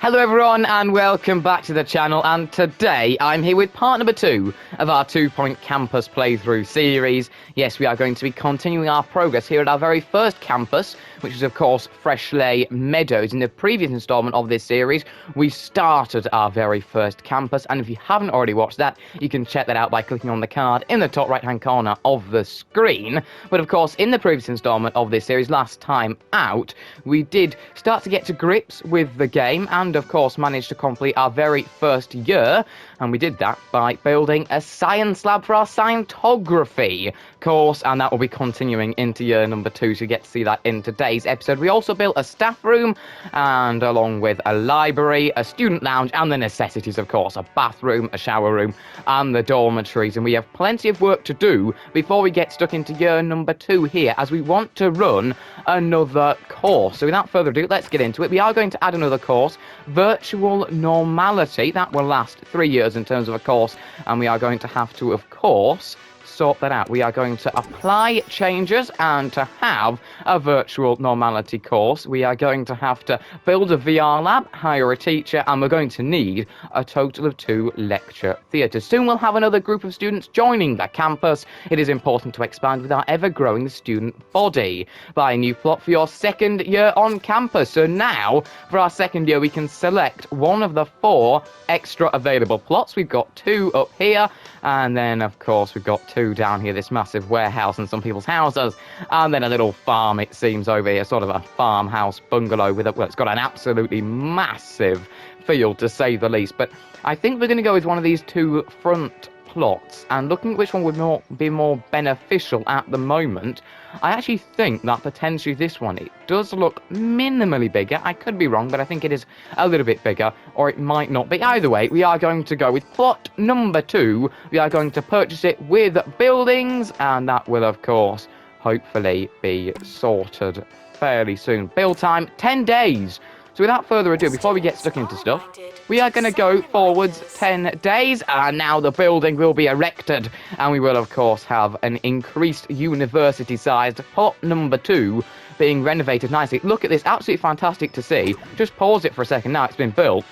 Hello everyone and welcome back to the channel, and today I'm here with part number 2 of our 2-point campus playthrough series. Yes, we are going to be continuing our progress here at our very first campus, which is of course Frisbees Meadows. In the previous installment of this series, we started our very first campus, and if you haven't already watched that, you can check that out by clicking on the card in the top right hand corner of the screen. But of course, in the previous installment of this series, last time out, we did start to get to grips with the game and of course managed to complete our very first year, and we did that by building a science lab for our scientography course, and that will be continuing into year number 2, so you get to see that in today's episode. We also built a staff room, and along with a library, a student lounge, and the necessities of course, a bathroom, a shower room, and the dormitories, and we have plenty of work to do before we get stuck into year number 2 here, as we want to run another course. So without further ado, let's get into it. We are going to add another course, Virtual Normality. That will last 3 years in terms of a course, and we are going to have to, of course, sort that out. We are going to apply changes, and to have a virtual normality course, we are going to have to build a VR lab, hire a teacher, and we're going to need a total of 2 lecture theatres. Soon we'll have another group of students joining the campus. It is important to expand with our ever-growing student body. Buy a new plot for your second year on campus. So now, for our second year, we can select one of the 4 extra available plots. We've got 2 up here, and then, of course, we've got 2 down here, this massive warehouse and some people's houses, and then a little farm, it seems, over here, sort of a farmhouse bungalow with well, it's got an absolutely massive field, to say the least. But I think we're going to go with one of these 2 front plots, and looking at which one would be more beneficial at the moment, I actually think that potentially this one, it does look minimally bigger. I could be wrong, but I think it is a little bit bigger, or it might not be. Either way, we are going to go with plot number 2. We are going to purchase it with buildings, and that will, of course, hopefully be sorted fairly soon. Build time, 10 days. So without further ado, before we get stuck into stuff, we are going to go forwards 10 days, and now the building will be erected, and we will, of course, have an increased university-sized plot number 2 being renovated nicely. Look at this, absolutely fantastic to see. Just pause it for a second. Now it's been built.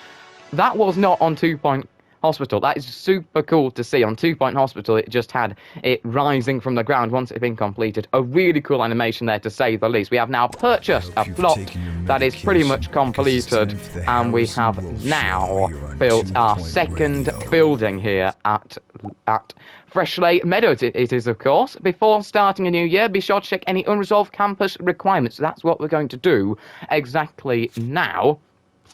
That was not on 2-point hospital. That is super cool to see. On 2-point hospital, it just had it rising from the ground once it had been completed. A really cool animation there, to say the least. We have now purchased a plot that is pretty much completed, and we have now built our second building here at Frisbees Meadows. It is, of course. Before starting a new year, be sure to check any unresolved campus requirements. That's what we're going to do exactly now.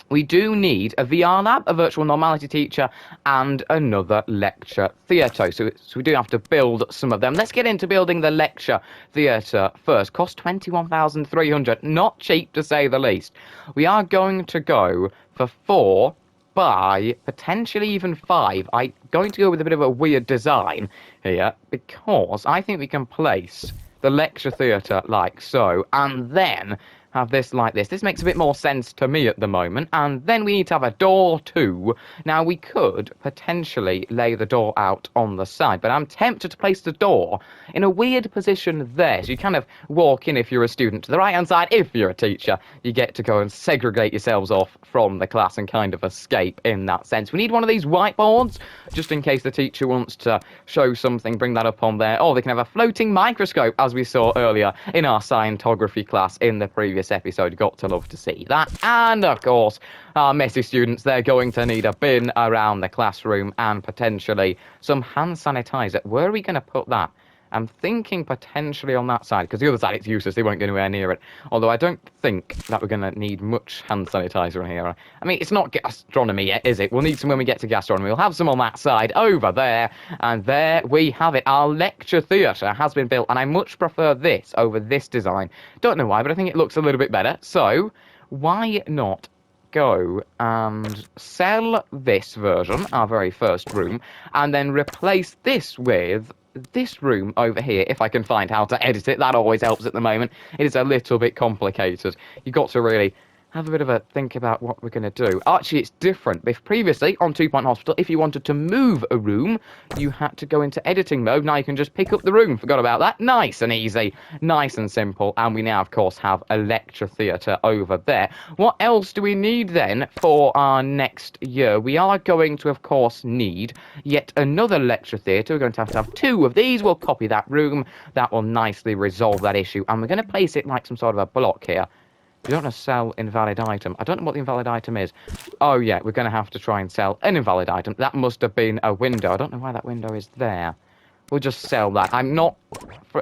We do need a VR lab, a virtual normality teacher, and another lecture theatre. So we do have to build some of them. Let's get into building the lecture theatre first. Cost 21,300. Not cheap, to say the least. We are going to go for 4 by potentially even 5. I'm going to go with a bit of a weird design here, because I think we can place the lecture theatre like so, and then have this like this. This makes a bit more sense to me at the moment. And then we need to have a door too. Now, we could potentially lay the door out on the side, but I'm tempted to place the door in a weird position there. So you kind of walk in if you're a student to the right-hand side. If you're a teacher, you get to go and segregate yourselves off from the class and kind of escape in that sense. We need one of these whiteboards, just in case the teacher wants to show something, bring that up on there. Or they can have a floating microscope, as we saw earlier in our scientography class in the previous episode. Got to love to see that. And of course, our messy students, they're going to need a bin around the classroom and potentially some hand sanitizer. Where are we going to put that? I'm thinking potentially on that side, because the other side, it's useless. They won't go anywhere near it. Although I don't think that we're going to need much hand sanitizer in here. I mean, it's not gastronomy yet, is it? We'll need some when we get to gastronomy. We'll have some on that side over there. And there we have it. Our lecture theatre has been built, and I much prefer this over this design. Don't know why, but I think it looks a little bit better. So why not go and sell this version, our very first room, and then replace this with this room over here, if I can find how to edit it. That always helps at the moment. It is a little bit complicated. You've got to really have a bit of a think about what we're going to do. Actually, it's different. If previously, on 2 Point Hospital, if you wanted to move a room, you had to go into editing mode. Now you can just pick up the room. Forgot about that. Nice and easy. Nice and simple. And we now, of course, have a lecture theatre over there. What else do we need, then, for our next year? We are going to, of course, need yet another lecture theatre. We're going to have 2 of these. We'll copy that room. That will nicely resolve that issue. And we're going to place it like some sort of a block here. We don't want to sell invalid item. I don't know what the invalid item is. Oh, yeah, we're going to have to try and sell an invalid item. That must have been a window. I don't know why that window is there. We'll just sell that. I'm not,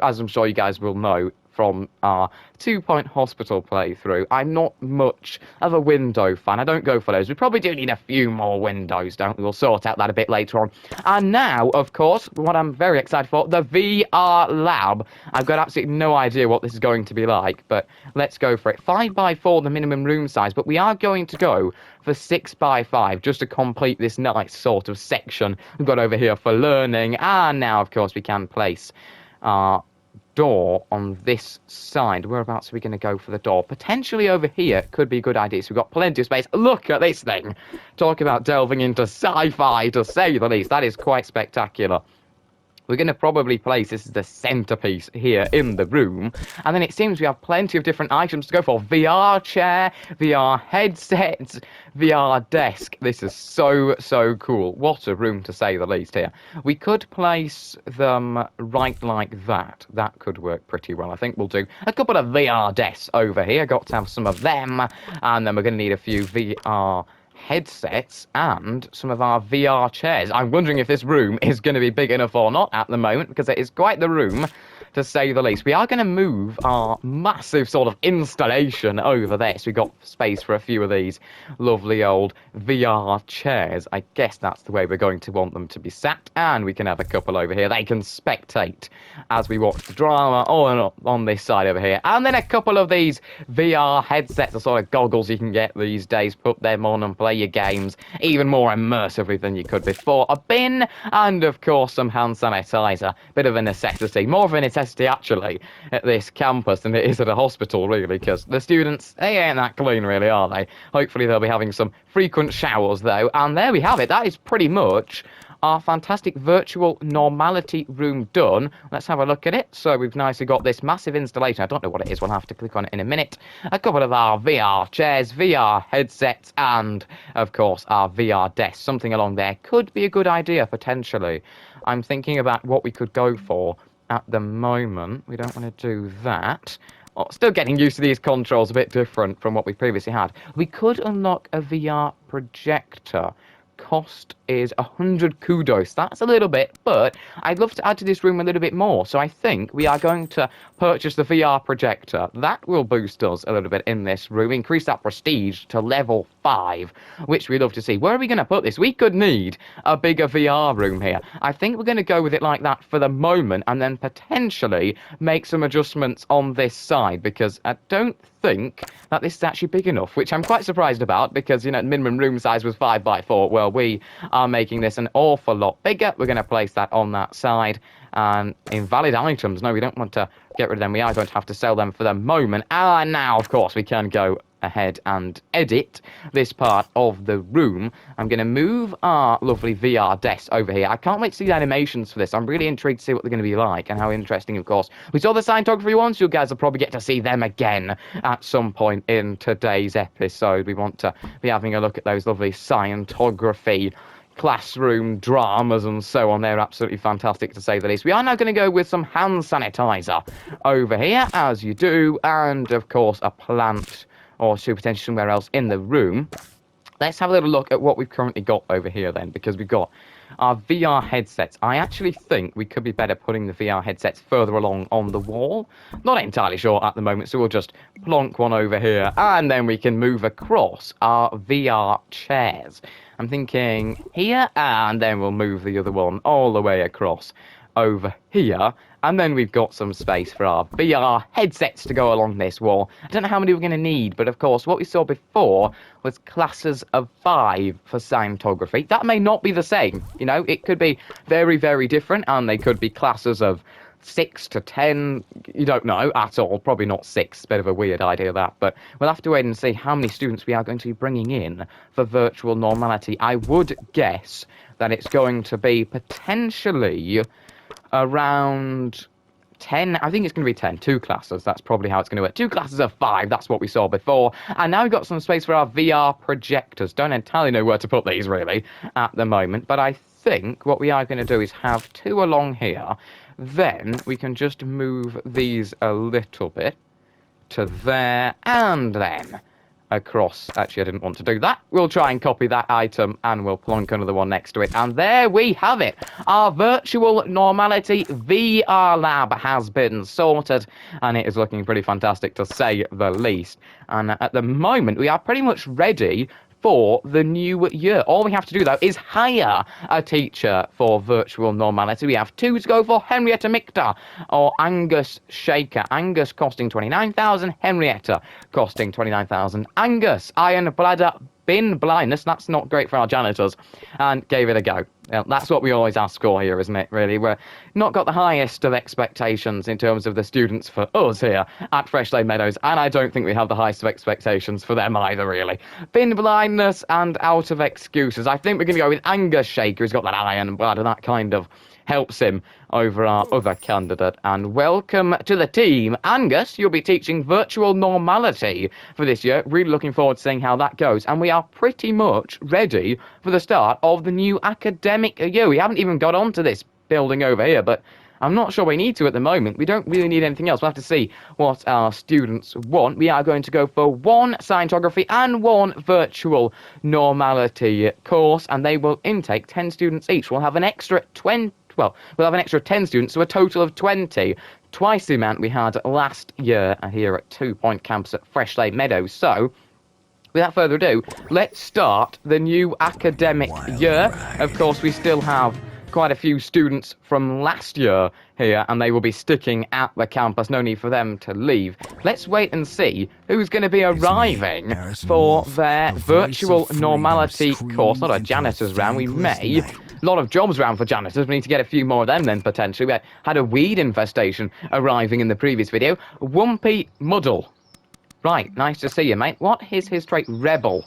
as I'm sure you guys will know from our 2 Point Hospital playthrough, I'm not much of a window fan. I don't go for those. We probably do need a few more windows, don't we? We'll sort out that a bit later on. And now, of course, what I'm very excited for, the VR lab. I've got absolutely no idea what this is going to be like, but let's go for it. 5x4, the minimum room size, but we are going to go for 6x5 just to complete this nice sort of section we've got over here for learning. And now, of course, we can place our door on this side. Whereabouts are we going to go for the door? Potentially over here could be a good idea. So we've got plenty of space. Look at this thing. Talk about delving into sci-fi, to say the least. That is quite spectacular. We're going to probably place this as the centerpiece here in the room. And then it seems we have plenty of different items to go for. VR chair, VR headsets, VR desk. This is so, so cool. What a room, to say the least, here. We could place them right like that. That could work pretty well. I think we'll do a couple of VR desks over here. Got to have some of them. And then we're going to need a few VR headsets and some of our VR chairs. I'm wondering if this room is going to be big enough or not at the moment, because it is quite the room, to say the least. We are going to move our massive sort of installation over there, so we've got space for a few of these lovely old VR chairs. I guess that's the way we're going to want them to be sat, and we can have a couple over here. They can spectate as we watch the drama on this side over here. And then a couple of these VR headsets, the sort of goggles you can get these days. Put them on and play your games even more immersively than you could before. A bin, and of course some hand sanitizer. Bit of a necessity. More of a necessity, actually, at this campus than it is at a hospital, really, because the students, they ain't that clean, really, are they? Hopefully they'll be having some frequent showers, though. And there we have it. That is pretty much our fantastic virtual normality room done. Let's have a look at it. So we've nicely got this massive installation. I don't know what it is. We'll have to click on it in a minute. A couple of our VR chairs, VR headsets, and, of course, our VR desks. Something along there could be a good idea, potentially. I'm thinking about what we could go for at the moment. We don't want to do that. Oh, still getting used to these controls, a bit different from what we previously had. We could unlock a VR projector. Cost is 100 kudos. That's a little bit, but I'd love to add to this room a little bit more. So I think we are going to purchase the VR projector. That will boost us a little bit in this room, increase that prestige to level 5, which we love to see. Where are we going to put this? We could need a bigger VR room here. I think we're going to go with it like that for the moment, and then potentially make some adjustments on this side, because I don't think that this is actually big enough, which I'm quite surprised about, because, you know, minimum room size was 5x4. Well, we are making this an awful lot bigger. We're going to place that on that side. And invalid items, no, we don't want to get rid of them. We are going to have to sell them for the moment. And now, of course, we can go ahead and edit this part of the room. I'm going to move our lovely VR desk over here. I can't wait to see the animations for this. I'm really intrigued to see what they're going to be like, and how interesting, of course. We saw the Scientography ones. You guys will probably get to see them again at some point in today's episode. We want to be having a look at those lovely Scientography classroom dramas and so on. They're absolutely fantastic, to say the least. We are now going to go with some hand sanitizer over here, as you do, and of course a plant, or two potentially somewhere else in the room. Let's have a little look at what we've currently got over here then, because we've got our VR headsets. I actually think we could be better putting the VR headsets further along on the wall. Not entirely sure at the moment, so we'll just plonk one over here, and then we can move across our VR chairs. I'm thinking here, and then we'll move the other one all the way across over here. And then we've got some space for our VR headsets to go along this wall. I don't know how many we're going to need, but of course, what we saw before was classes of 5 for Scientography. That may not be the same, you know, it could be very, very different, and they could be classes of 6 to 10, you don't know at all. Probably not 6, bit of a weird idea that, but we'll have to wait and see how many students we are going to be bringing in for virtual normality. I would guess that it's going to be potentially around 10. I think it's going to be 10. 2 classes. That's probably how it's going to work. 2 classes of 5. That's what we saw before. And now we've got some space for our VR projectors. Don't entirely know where to put these, really, at the moment. But I think what we are going to do is have 2 along here. Then we can just move these a little bit to there and then across. Actually, I didn't want to do that. We'll try and copy that item and we'll plonk another one next to it. And there we have it. Our virtual normality VR lab has been sorted and it is looking pretty fantastic to say the least. And at the moment, we are pretty much ready for the new year. All we have to do, though, is hire a teacher for virtual normality. We have 2 to go for: Henrietta Michter or Angus Shaker. Angus costing 29,000, Henrietta costing 29,000. Angus, iron bladder, bin blindness. That's not great for our janitors. And gave it a go. That's what we always ask for here, isn't it, really? We're not got the highest of expectations in terms of the students for us here at Fresh Lane Meadows, and I don't think we have the highest of expectations for them either, really. Bin blindness and out of excuses. I think we're going to go with Angus Shaker, who's got that iron blood, and that kind of helps him over our other candidate. And welcome to the team. Angus, you'll be teaching virtual normality for this year. Really looking forward to seeing how that goes. And we are pretty much ready for the start of the new academic year. We haven't even got onto this building over here, but I'm not sure we need to at the moment. We don't really need anything else. We'll have to see what our students want. We are going to go for 1 scientography and 1 virtual normality course, and they will intake 10 students each. We'll have an extra 20. Well, we'll have an extra 10 students, so a total of 20. Twice the amount we had last year here at 2 Point Campus at Fresh Lane Meadows. So, without further ado, let's start the new academic year. Of course, we still have quite a few students from last year here, and they will be sticking at the campus. No need for them to leave. Let's wait and see who's going to be arriving for their virtual normality course. Not a janitor's round. We may. A lot of jobs around for janitors. We need to get a few more of them then, potentially. We had a weed infestation arriving in the previous video. Wumpy Muddle. Right, nice to see you, mate. What is his trait? Rebel.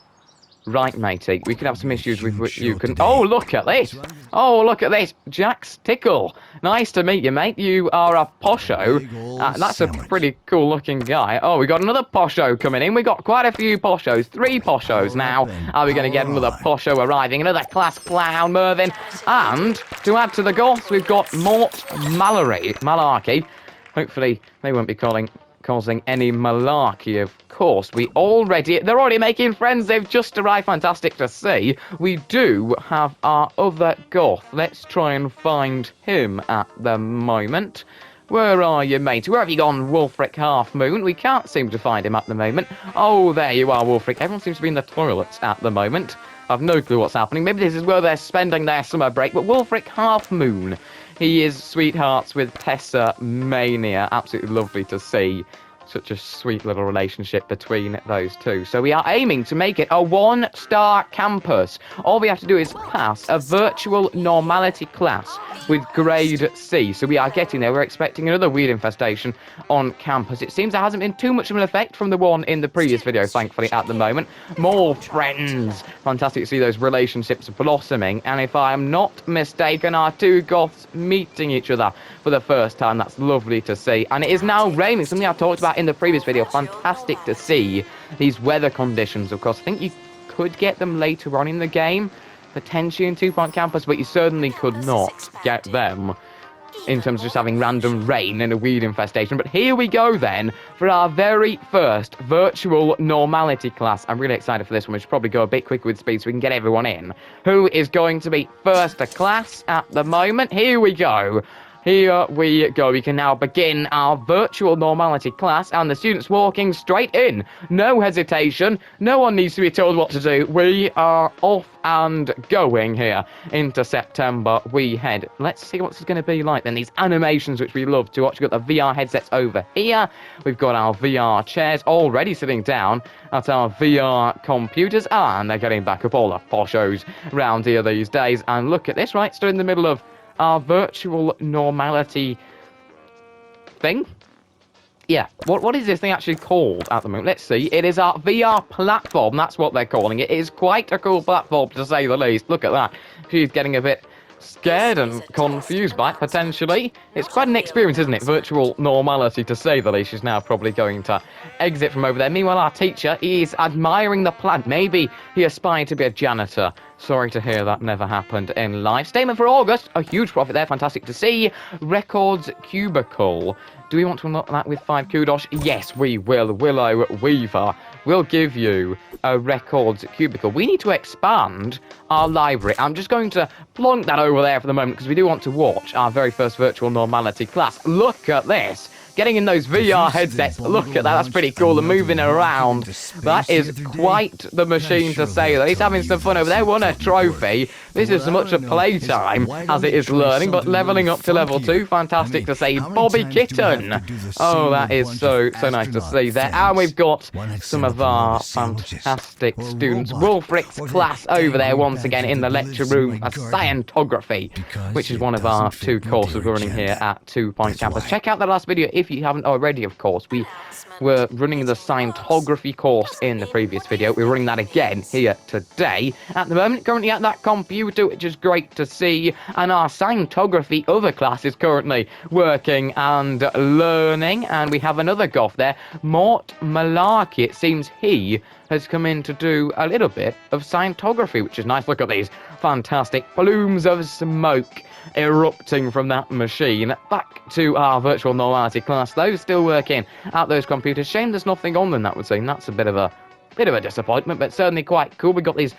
Right, matey. We could have some issues with you. Oh, look at this. Oh, look at this. Jack's Tickle. Nice to meet you, mate. You are a posho. That's a pretty cool-looking guy. Oh, we got another posho coming in. We got quite a few poshos. 3 poshos now. Are we going to get another posho arriving? Another class clown, Mervyn. And to add to the goths, we've got Mort Malarkey. Hopefully, they won't be causing any malarkey, of course. They're already making friends. They've just arrived. Fantastic to see. We do have our other goth. Let's try and find him at the moment. Where are you, mate? Where have you gone, Wolfric Half Moon? We can't seem to find him at the moment. Oh, there you are, Wolfric. Everyone seems to be in the toilets at the moment. I've no clue what's happening. Maybe this is where they're spending their summer break. But Wolfric Half Moon, he is sweethearts with Tessa Mania. Absolutely lovely to see. Such a sweet little relationship between those two. So we are aiming to make it a 1-star campus. All we have to do is pass a virtual normality class with grade C. So we are getting there. We're expecting another weed infestation on campus. It seems there hasn't been too much of an effect from the one in the previous video, thankfully, at the moment. More friends. Fantastic to see those relationships blossoming. And if I am not mistaken, our 2 goths meeting each other for the first time. That's lovely to see. And it is now raining, something I talked about in the previous video. Fantastic to see these weather conditions. Of course, I think you could get them later on in the game, potentially in 2 Point Campus, but you certainly could not get them in terms of just having random rain and a weed infestation. But here we go then for our very first virtual normality class. I'm really excited for this one. We should probably go a bit quicker with speed so we can get everyone in. Who is going to be first to class at the moment? Here we go. Here we go. We can now begin our virtual normality class, and the students walking straight in. No hesitation. No one needs to be told what to do. We are off and going here into September. We head. Let's see what this is going to be like then. These animations which we love to watch. We've got the VR headsets over here. We've got our VR chairs already sitting down at our VR computers, and they're getting back up all the poshos round here these days. And look at this, right? Stood in the middle of our virtual normality thing. Yeah, what is this thing actually called at the moment? Let's see. It is our VR platform. That's what they're calling it. It is quite a cool platform, to say the least. Look at that. She's getting a bit scared and confused by it, potentially. It's quite an experience, isn't it? Virtual normality, to say the least. She's now probably going to exit from over there. Meanwhile, our teacher is admiring the plant. Maybe he aspired to be a janitor. Sorry to hear that never happened in life. Statement for August. A huge profit there. Fantastic to see. Records cubicle. Do we want to unlock that with 5 kudos? Yes, we will. Willow Weaver will give you a records cubicle. We need to expand our library. I'm just going to plonk that over there for the moment because we do want to watch our very first virtual normality class. Look at this. Getting in those VR headsets, look at that, that's pretty cool, and moving around. That is quite the machine, to say that. He's having some fun over there, won a trophy. This is as much a playtime as it is learning, but leveling up to level 2, fantastic to see. Bobby Kitten, oh, that is so nice to see there. And we've got some of our fantastic students. Wolfrick's class over there once again in the lecture room of Scientography, which is one of our 2 courses we're running here at 2 Point Campus. Check out the last video if you haven't already, of course. We were running the Scientography course in the previous video. We're running that again here today. At the moment, currently at that computer, which is great to see. And our Scientography other class is currently working and learning. And we have another goth there, Mort Malarkey. It seems he has come in to do a little bit of Scientography, which is nice. Look at these fantastic plumes of smoke erupting from that machine. Back to our virtual normality class, though, still working at those computers. Shame there's nothing on them, that would seem. That's a bit of a disappointment, but certainly quite cool. We got these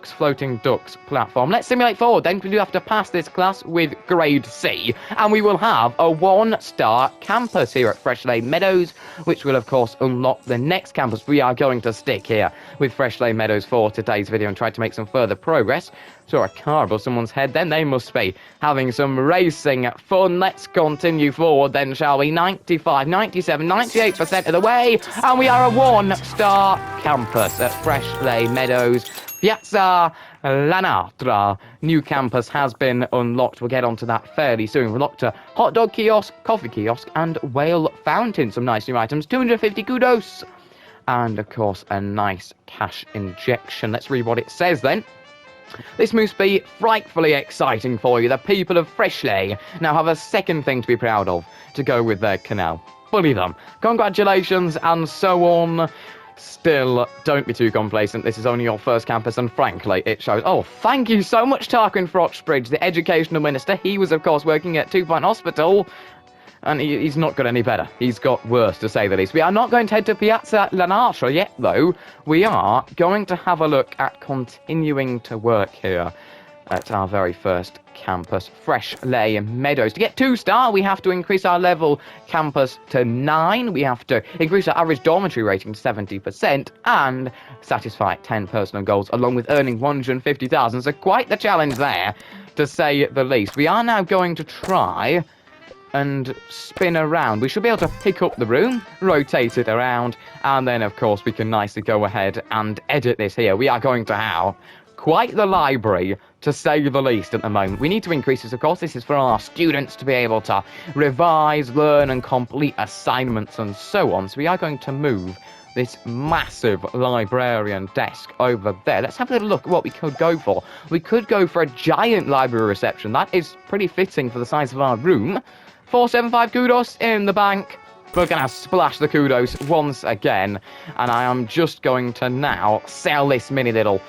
floating ducks platform. Let's simulate forward then. We do have to pass this class with grade C, and we will have a 1-star campus here at Fresh Lane Meadows, which will of course unlock the next campus. We are going to stick here with Fresh Lane Meadows for today's video and try to make some further progress. Saw a car above someone's head then. They must be having some racing fun. Let's continue forward then, shall we? 95, 97, 98% of the way, and we are a 1-star campus at Fresh Lane Meadows. Piazza Lanatra. New campus has been unlocked. We'll get onto that fairly soon. We're unlocked a hot dog kiosk, coffee kiosk, and whale fountain. Some nice new items. 250 kudos. And, of course, a nice cash injection. Let's read what it says then. This must be frightfully exciting for you. The people of Freshley now have a second thing to be proud of to go with their canal. Bully them. Congratulations, and so on. Still, don't be too complacent. This is only your first campus, and frankly, it shows. Oh, thank you so much, Tarquin Frochbridge, the educational minister. He was, of course, working at 2 Point Hospital, and he's not got any better. He's got worse, to say the least. We are not going to head to Piazza Lanatra yet, though. We are going to have a look at continuing to work here at our very first campus, Fresh Lane Meadows. To get 2-star, we have to increase our level campus to 9. We have to increase our average dormitory rating to 70% and satisfy 10 personal goals, along with earning 150,000. So quite the challenge there, to say the least. We are now going to try and spin around. We should be able to pick up the room, rotate it around, and then, of course, we can nicely go ahead and edit this here. We are going to have quite the library, to say the least, at the moment. We need to increase this, of course. This is for our students to be able to revise, learn, and complete assignments and so on. So we are going to move this massive librarian desk over there. Let's have a little look at what we could go for. We could go for a giant library reception. That is pretty fitting for the size of our room. 475 kudos in the bank. We're going to splash the kudos once again. And I am just going to now sell this mini little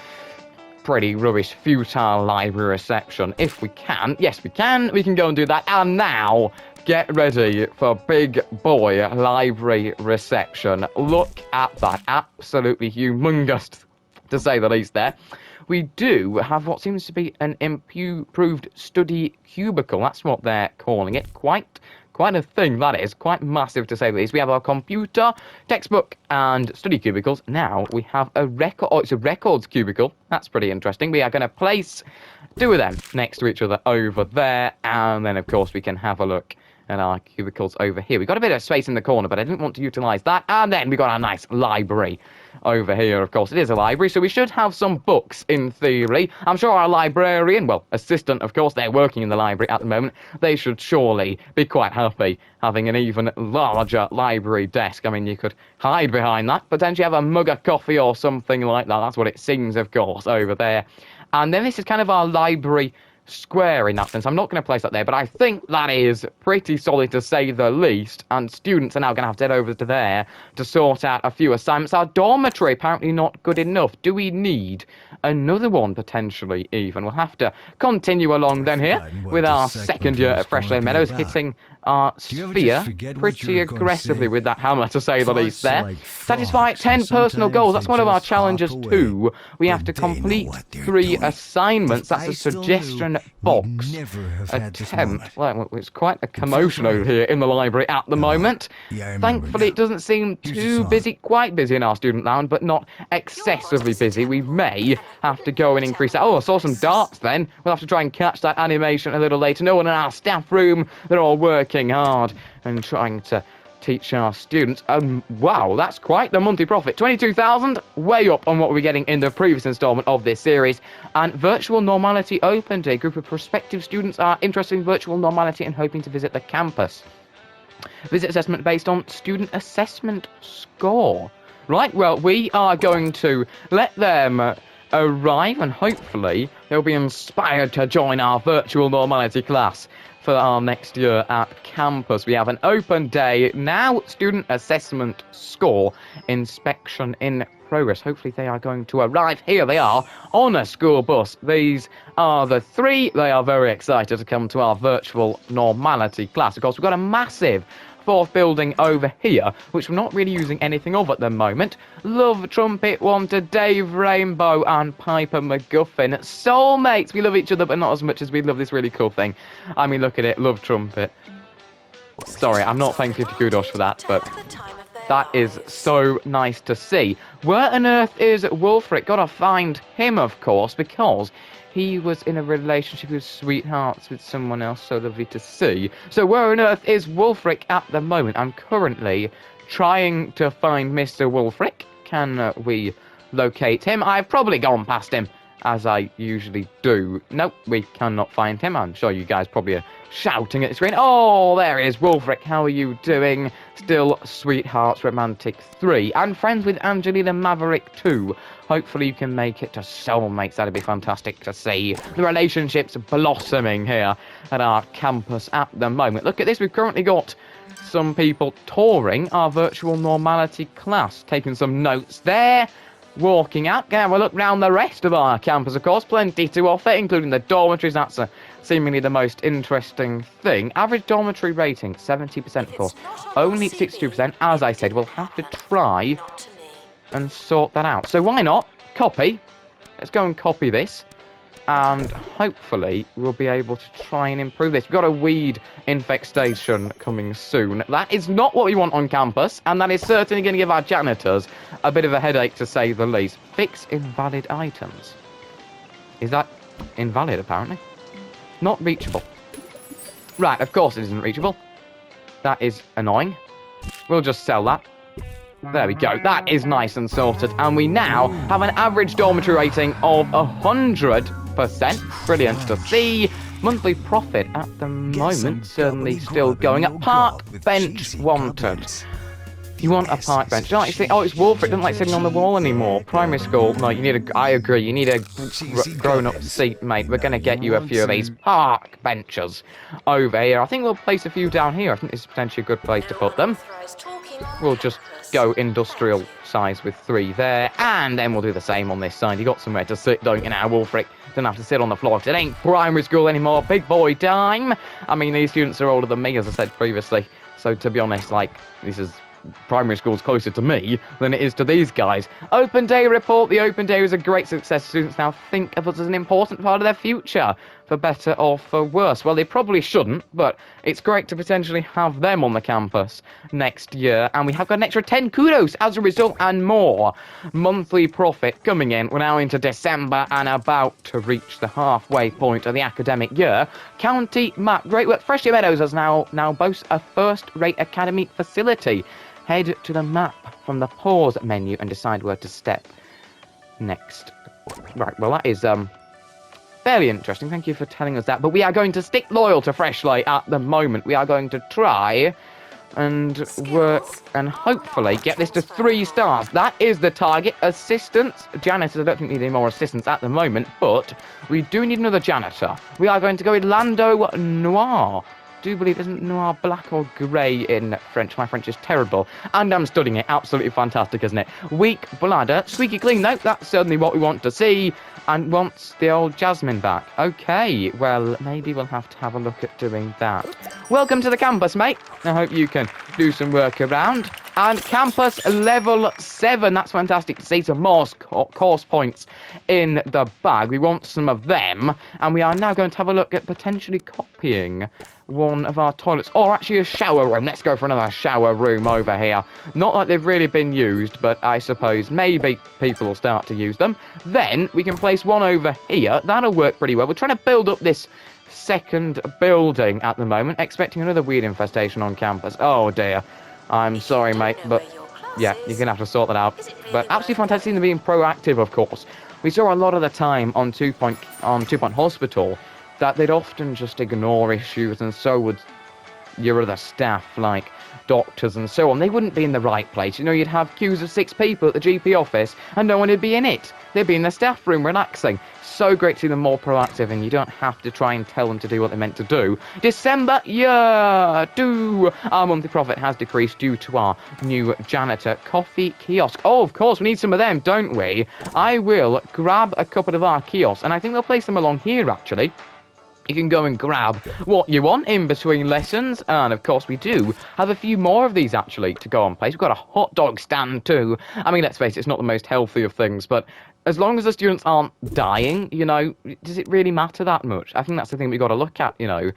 pretty rubbish, futile library reception. If we can, yes we can go and do that. And now, get ready for big boy library reception. Look at that, absolutely humongous, to say the least there. We do have what seems to be an improved study cubicle. That's what they're calling it. Quite a thing, that is. Quite massive, to say the least. We have our computer, textbook, and study cubicles. Now we have a record. Oh, it's a records cubicle. That's pretty interesting. We are going to place 2 of them next to each other over there. And then, of course, we can have a look and our cubicles over here. We've got a bit of space in the corner, but I didn't want to utilise that. And then we've got a nice library over here, of course. It is a library, so we should have some books in theory. I'm sure our librarian, well, assistant, of course, they're working in the library at the moment. They should surely be quite happy having an even larger library desk. I mean, you could hide behind that, potentially have a mug of coffee or something like that. That's what it seems, of course, over there. And then this is kind of our library square in that sense. I'm not going to place that there, but I think that is pretty solid to say the least, and students are now going to have to head over to there to sort out a few assignments. Our dormitory apparently not good enough. Do we need another one potentially even? We'll have to continue along then here with our second year at Freshland Meadows, hitting our sphere pretty aggressively with that hammer, to say the least there. Satisfy 10 personal goals. That's one of our challenges too. We have to complete 3 assignments. That's a suggestion box attempt. Well, it's quite a commotion over here in the library at the moment. Thankfully, it doesn't seem too busy, quite busy in our student lounge, but not excessively busy. We may have to go and increase that. Oh, I saw some darts then. We'll have to try and catch that animation a little later. No one in our staff room. They're all working hard and trying to teach our students. Wow, that's quite the monthly profit. 22,000, way up on what we were getting in the previous installment of this series. And Virtual Normality opened. A group of prospective students are interested in virtual normality and hoping to visit the campus. Visit assessment based on student assessment score. Right, well, we are going to let them arrive, and hopefully they'll be inspired to join our virtual normality class for our next year at campus. We have an open day now. Student assessment score inspection in progress. Hopefully they are going to arrive. Here they are on a school bus. These are the 3. They are very excited to come to our virtual normality class. Of course, we've got a massive 4th building over here, which we're not really using anything of at the moment. Love Trumpet wanted Dave Rainbow and Piper McGuffin. Soulmates, we love each other, but not as much as we love this really cool thing. I mean, look at it, Love Trumpet. Sorry, I'm not paying 50 kudos for that, but that is so nice to see. Where on earth is Wolfric? Gotta find him, of course, because he was in a relationship with sweethearts with someone else. So lovely to see. So where on earth is Wolfric at the moment? I'm currently trying to find Mr. Wolfric. Can we locate him? I've probably gone past him, as I usually do. Nope, we cannot find him. I'm sure you guys probably are shouting at the screen. Oh, there he is, Wolfric. How are you doing? Still Sweethearts Romantic 3. And friends with Angelina Maverick 2. Hopefully you can make it to Soulmates. That'd be fantastic to see. The relationships blossoming here at our campus at the moment. Look at this. We've currently got some people touring our virtual normality class. Taking some notes there. Walking out. Gonna have a look round the rest of our campus, of course. Plenty to offer, including the dormitories. That's seemingly the most interesting thing. Average dormitory rating, 70%, of course. Only 62%. As I said, we'll have to try and sort that out. So why not copy? Let's go and copy this. And hopefully we'll be able to try and improve this. We've got a weed infestation coming soon. That is not what we want on campus, and that is certainly going to give our janitors a bit of a headache, to say the least. Fix invalid items. Is that invalid, apparently? Not reachable. Right, of course it isn't reachable. That is annoying. We'll just sell that. There we go. That is nice and sorted. And we now have an average dormitory rating of 100%. Brilliant to see. Monthly profit at the moment certainly still going up. Park bench wanted. You want a park bench? Don't you think? Oh, it's Wolfric. Doesn't like sitting on the wall anymore. Primary school. No, you need a. I agree. You need a grown-up seat, mate. We're gonna get you a few of these park benches over here. I think we'll place a few down here. I think this is potentially a good place to put them. We'll just go industrial size with 3 there, and then we'll do the same on this side. You got somewhere to sit, don't you now, Wolfric? Don't have to sit on the floor. It ain't primary school anymore. Big boy time. I mean, these students are older than me, as I said previously. So to be honest, like, this is primary school's closer to me than it is to these guys. Open day report. The open day was a great success. Students now think of us as an important part of their future. for better or for worse. Well, they probably shouldn't, but it's great to potentially have them on the campus next year. And we have got an extra 10 kudos as a result and more. Monthly profit coming in. We're now into December and about to reach the halfway point of the academic year. County map. Great work. Freshly Meadows has now boasts a first-rate academy facility. Head to the map from the pause menu and decide where to step next. Right, well, that is fairly interesting. Thank you for telling us that. But we are going to stick loyal to Freshlight at the moment. We are going to try and work and hopefully get this to 3 stars. That is the target. Assistants, janitors, I don't think we need any more assistants at the moment, but we do need another janitor. We are going to go with Lando Noir. Do believe isn't noir black or grey in French. My French is terrible, and I'm studying it. Absolutely fantastic, isn't it? Weak bladder, squeaky clean. No, that's certainly what we want to see. And wants the old Jasmine back. Okay, well, maybe we'll have to have a look at doing that. Welcome to the campus, mate. I hope you can do some work around. And campus level 7. That's fantastic to see some more course points in the bag. We want some of them. And we are now going to have a look at potentially copying one of our toilets, or actually a shower room. Let's go for another shower room over here. Not like they've really been used, but I suppose maybe people will start to use them. Then we can place one over here. That'll work pretty well. We're trying to build up this second building at the moment, expecting another weed infestation on campus. Oh dear, I'm sorry, mate, but yeah, you're gonna have to sort that out. But absolutely fantastic in being proactive, of course. We saw a lot of the time on 2 Point Hospital that they'd often just ignore issues, and so would your other staff, like doctors and so on. They wouldn't be in the right place. You know, you'd have queues of 6 people at the GP office, and no one would be in it. They'd be in the staff room relaxing. So great to see them more proactive, and you don't have to try and tell them to do what they're meant to do. December year 2. Our monthly profit has decreased due to our new janitor coffee kiosk. Oh, of course, we need some of them, don't we? I will grab a couple of our kiosks, and I think they'll place them along here, actually. You can go and grab what you want in between lessons. And, of course, we do have a few more of these, actually, to go on place. We've got a hot dog stand, too. I mean, let's face it, it's not the most healthy of things. But as long as the students aren't dying, you know, does it really matter that much? I think that's the thing we've got to look at, you know.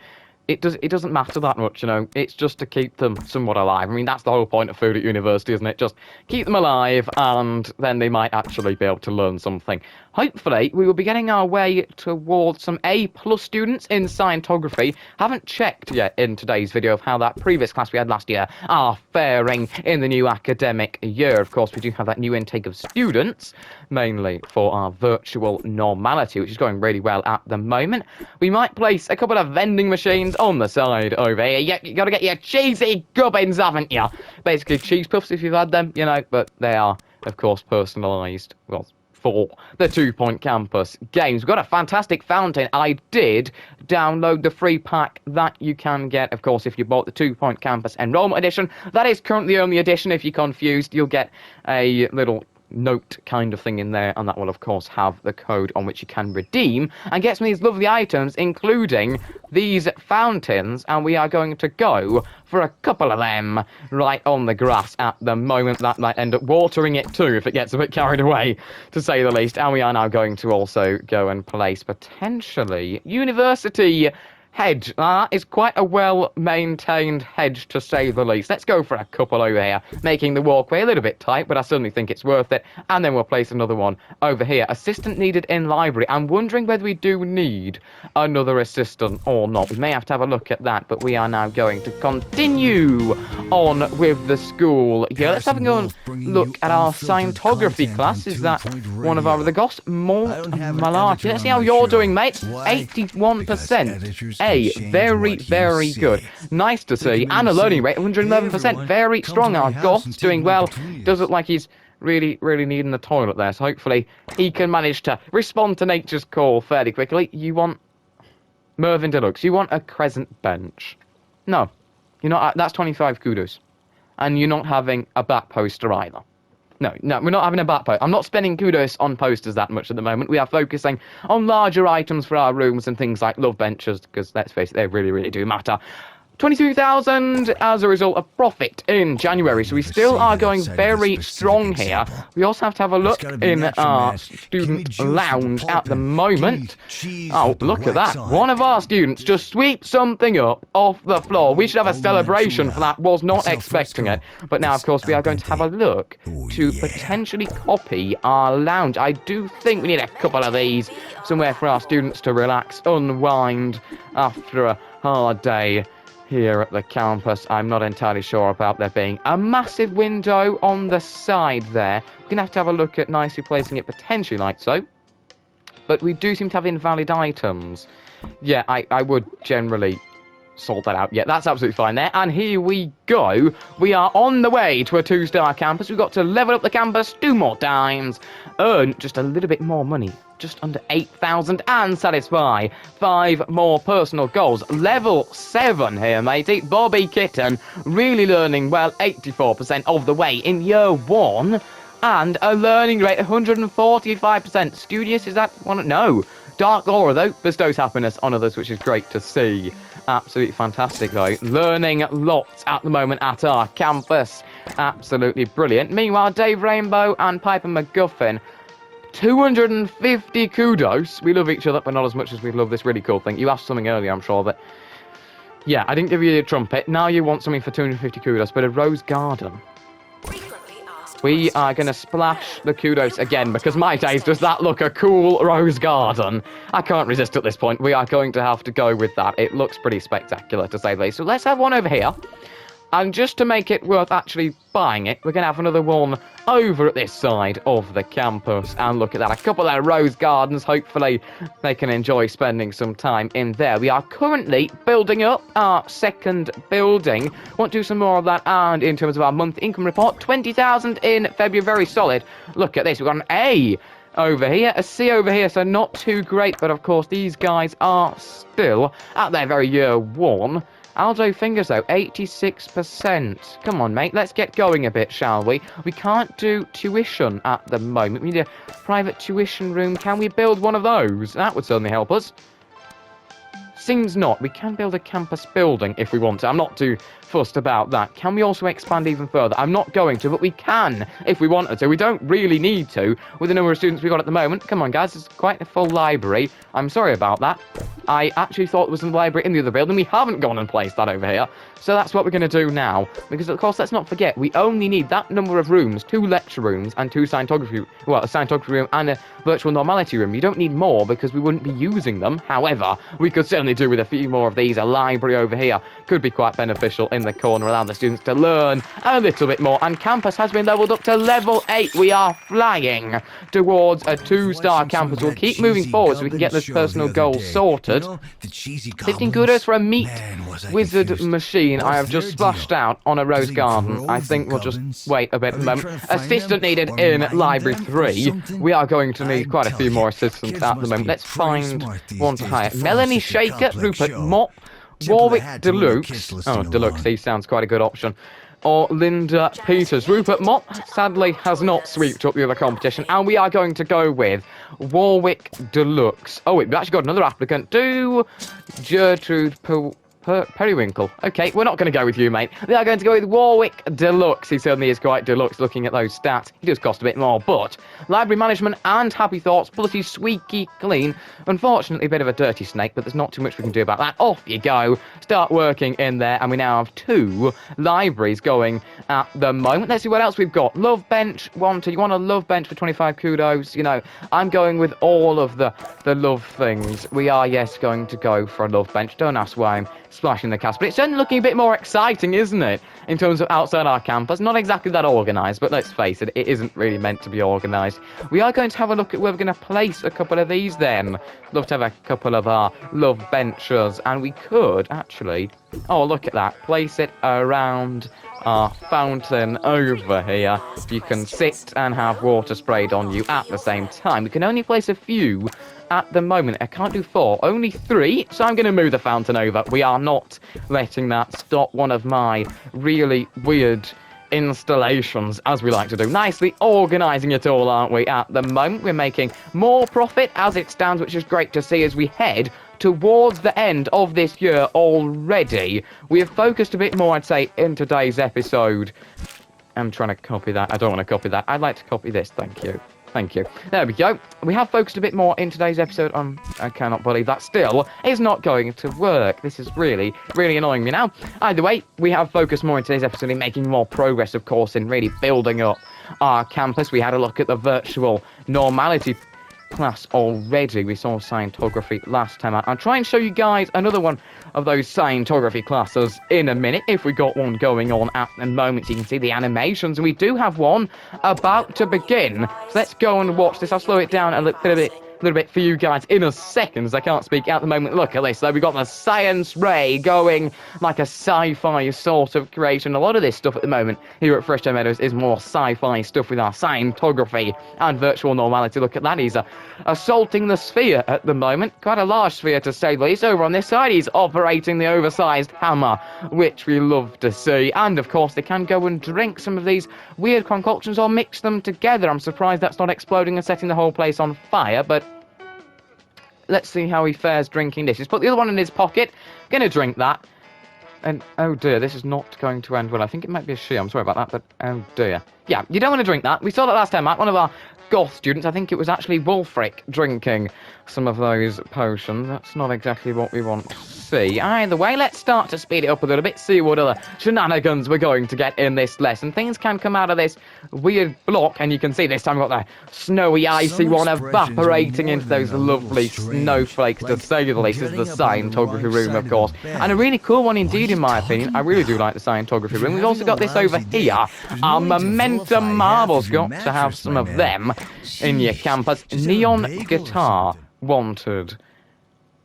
It doesn't matter that much, you know. It's just to keep them somewhat alive. I mean, that's the whole point of food at university, isn't it? Just keep them alive, and then they might actually be able to learn something. Hopefully, we will be getting our way towards some A+ students in Scientography. Haven't checked yet in today's video of how that previous class we had last year are faring in the new academic year. Of course, we do have that new intake of students, mainly for our virtual Normality, which is going really well at the moment. We might place a couple of vending machines on the side over here. Yeah, you gotta get your cheesy gubbins, haven't you? Basically, cheese puffs if you've had them, you know, but they are, of course, personalised. Well, for the 2 Point Campus games. We've got a fantastic fountain. I did download the free pack that you can get, of course, if you bought the 2 Point Campus Enrollment Edition. That is currently the only edition. If you're confused, you'll get a little note kind of thing in there, and that will of course have the code on which you can redeem and get some of these lovely items, including these fountains, and we are going to go for a couple of them right on the grass at the moment. That might end up watering it too if it gets a bit carried away, to say the least. And we are now going to also go and place potentially university hedge. That is quite a well-maintained hedge, to say the least. Let's go for a couple over here, making the walkway a little bit tight, but I certainly think it's worth it. And then we'll place another one over here. Assistant needed in library. I'm wondering whether we do need another assistant or not. We may have to have a look at that, but we are now going to continue on with the school. Yeah, let's have a go and look at our Scientography class. Is that one of our other goths? Malarkey. Let's see how you're doing, mate. 81%. Very, very good. Nice to see. And a learning rate of 111%. Very strong. Our Goth's doing well. Does look like he's really, really needing the toilet there. So hopefully he can manage to respond to nature's call fairly quickly. You want Mervyn Deluxe. You want a crescent bench. No. You're not. That's 25 kudos. And you're not having a back poster either. No, we're not having a back post. I'm not spending kudos on posters that much at the moment. We are focusing on larger items for our rooms and things like love benches, because let's face it, they really, really do matter. 22,000 as a result of profit in January. So we still are going very strong here. We also have to have a look in our student lounge at the moment. Oh, look at that. One of our students just sweeps something up off the floor. We should have a celebration for that. Was not expecting it. But now, of course, we are going to have a look to potentially copy our lounge. I do think we need a couple of these. Somewhere for our students to relax, unwind after a hard day here at the campus. I'm not entirely sure about there being a massive window on the side there. We're going to have a look at nicely placing it potentially like so. But we do seem to have invalid items. Yeah, I would generally sort that out. Yeah, that's absolutely fine there. And here we go. We are on the way to a 2-star campus. We've got to level up the campus 2 more times, earn just a little bit more money, just under 8,000, and satisfy 5 more personal goals. Level 7 here, matey. Bobby Kitten really learning well, 84% of the way in year 1, and a learning rate 145%. Studious, is that one? No. Dark Aura, though, bestows happiness on others, which is great to see. Absolutely fantastic, though. Learning lots at the moment at our campus. Absolutely brilliant. Meanwhile, Dave Rainbow and Piper McGuffin, 250 kudos. We love each other, but not as much as we love this really cool thing. You asked something earlier, I'm sure, but yeah, I didn't give you a trumpet. Now you want something for 250 kudos, but a rose garden. We are going to splash the kudos again, because my days, does that look a cool rose garden? I can't resist at this point. We are going to have to go with that. It looks pretty spectacular, to say the least. So let's have one over here. And just to make it worth actually buying it, we're going to have another one over at this side of the campus. And look at that, a couple of rose gardens. Hopefully they can enjoy spending some time in there. We are currently building up our second building. Want to do some more of that. And in terms of our monthly income report, 20,000 in February. Very solid. Look at this. We've got an A over here, a C over here, so not too great. But of course, these guys are still at their very year 1. Aldo Fingers, though, 86%. Come on, mate, let's get going a bit, shall we? We can't do tuition at the moment. We need a private tuition room. Can we build one of those? That would certainly help us. Seems not. We can build a campus building if we want to. I'm not too fussed about that. Can we also expand even further? I'm not going to, but we can if we wanted to. We don't really need to with the number of students we've got at the moment. Come on, guys, it's quite a full library. I'm sorry about that. I actually thought there was a library in the other building. We haven't gone and placed that over here. So that's what we're going to do now. Because, of course, let's not forget, we only need that number of rooms, 2 lecture rooms and 2 scientography, well, a scientography room and a virtual normality room. You don't need more because we wouldn't be using them. However, we could certainly do with a few more of these. A library over here could be quite beneficial in the corner, allow the students to learn a little bit more. And campus has been leveled up to level 8. We are flying towards a 2-star campus. We'll keep moving forward so we can get this personal goal sorted. 15 kudos for a meat wizard machine. I have just splashed out on a rose garden. I think we'll just wait a bit at the moment. Assistant needed in library 3. We are going to need quite a few more assistants at the moment. Let's find one to hire. Melanie Shaker, Rupert Mop, Warwick Deluxe. Oh, Deluxe, he sounds quite a good option. Or Linda Peters. Rupert Mott sadly has not sweeped up the other competition, and we are going to go with Warwick Deluxe. Oh, we've actually got another applicant. Do Gertrude Periwinkle. Okay, we're not going to go with you, mate. We are going to go with Warwick Deluxe. He certainly is quite deluxe looking at those stats. He does cost a bit more, but library management and happy thoughts, plus he's squeaky clean. Unfortunately, a bit of a dirty snake, but there's not too much we can do about that. Off you go. Start working in there, and we now have 2 libraries going at the moment. Let's see what else we've got. Love bench. You want a love bench for 25 kudos? You know, I'm going with all of the love things. We are, yes, going to go for a love bench. Don't ask why I'm splashing the cast, but it's certainly looking a bit more exciting, isn't it, in terms of outside our campus? Not exactly that organised, but let's face it, it isn't really meant to be organised. We are going to have a look at where we're going to place a couple of these then. Love to have a couple of our love benches, and we could actually, oh, look at that, place it around our fountain over here. You can sit and have water sprayed on you at the same time. We can only place a few at the moment. I can't do 4, only 3, so I'm going to move the fountain over. We are not letting that stop one of my really weird installations, as we like to do. Nicely organising it all, aren't we? At the moment, we're making more profit as it stands, which is great to see as we head towards the end of this year already. We have focused a bit more, I'd say, in today's episode. I'm trying to copy that. I don't want to copy that. I'd like to copy this. Thank you. Thank you. There we go. We have focused a bit more in today's episode on... I cannot believe that still is not going to work. This is really, really annoying me now. Either way, we have focused more in today's episode in making more progress, of course, in really building up our campus. We had a look at the virtual normality class already. We saw scientography last time out. I'll try and show you guys another one of those scientography classes in a minute, if we got one going on at the moment. So you can see the animations, and we do have one about to begin. So let's go and watch this. I'll slow it down a little bit for you guys in a second, as I can't speak at the moment. Look at this. So we've got the science ray going like a sci-fi sort of creation. A lot of this stuff at the moment here at Fresh Meadows is more sci-fi stuff with our scientography and virtual normality. Look at that. He's assaulting the sphere at the moment. Quite a large sphere, to say the least. Over on this side, he's operating the oversized hammer, which we love to see. And, of course, they can go and drink some of these weird concoctions or mix them together. I'm surprised that's not exploding and setting the whole place on fire, but let's see how he fares drinking this. He's put the other one in his pocket. Gonna drink that. And, oh dear, this is not going to end well. I think it might be a she. I'm sorry about that, but oh dear. Yeah, you don't want to drink that. We saw that last time out. One of our goth students, I think it was actually Wolfric, drinking some of those potions. That's not exactly what we want to see. Either way, let's start to speed it up a little bit, see what other shenanigans we're going to get in this lesson. Things can come out of this weird block, and you can see this time we've got the snowy, icy one evaporating into those lovely snowflakes, to say the least. This is the scientography room, of course. And a really cool one indeed, in my opinion. I really do like the scientography room. We've also got this over here. Our momentum marbles. Got to have some of them in your campus. Neon guitar wanted.